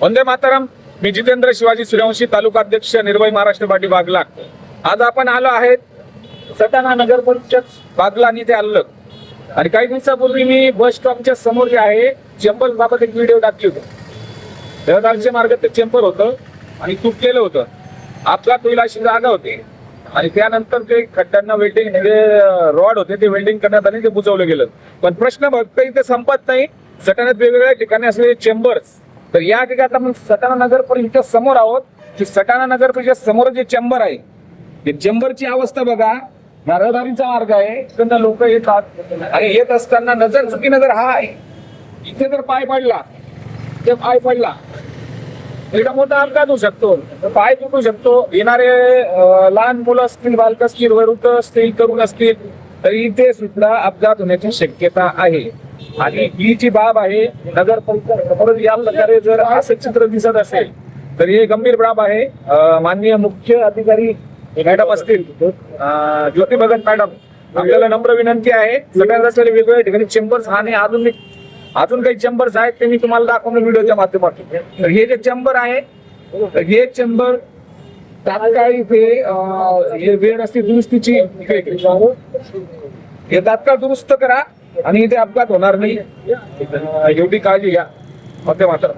वंदे मातरम. मी जितेंद्र शिवाजी सूर्यवंशी, तालुका अध्यक्ष निर्भय महाराष्ट्र पार्टी बागला. आज आपण आलो आहेत सटाणा नगर परिषद बागला आणि इथे आलो. आणि काही दिवसापूर्वी मी बस स्टॉपच्या समोर जे आहे चेंबर बाबत एक व्हिडिओ टाकली होती. रहदारीचे मार्ग ते चेंबर होतं आणि तुटलेलं होतं, अपघात होईल अशी जागा होती. आणि त्यानंतर ते खड्ड्यांना वेल्डिंग म्हणजे रॉड होते ते वेल्डिंग करण्यात आले, ते बुजवलं गेलं. पण प्रश्न फक्त इथे संपत नाही. सटाण्यात वेगवेगळ्या ठिकाणी असलेले चेंबर्स. तर या ठिकाणी आपण सटाणा नगर परिषद समोर आहोत की सटाणा नगर परिषद समोर जे चेंबर आहे ते चेंबरची अवस्था बघा. रहदारीचा मार्ग आहे, इकडनं लोक येतात आणि येत असताना नजर चुकीनं जर हा आहे इथे जर पाय पडला, ते पाय पडला एवढा मोठा अपघात होऊ शकतो, पाय तुटू शकतो. येणारे लहान मुलं असतील, बालक असतील, वृद्ध असतील, तरुण असतील, तरी इथे सुद्धा अपघात होण्याची शक्यता आहे. आणि ही जी बाब आहे नगर परिषद या प्रकारे जर असं चित्र दिसत असेल तर हे गंभीर बाब आहे. माननीय मुख्य अधिकारी मॅडम असतील, ज्योती भगत मॅडम, आपल्याला नम्र विनंती आहे. सगळ्यात असलेले वेगवेगळ्या ठिकाणी चेंबर्स आणि अजून काही चेंबर्स आहेत ते मी तुम्हाला दाखवणार व्हिडिओच्या माध्यमातून. तर हे जे चेंबर आहे, हे चेंबर तात्काळ इथे हे वेळ असते दुरुस्तीची, हे तात्काळ दुरुस्त करा आणि इथे अपघात होणार नाही एवढी काळजी घ्या. मात्र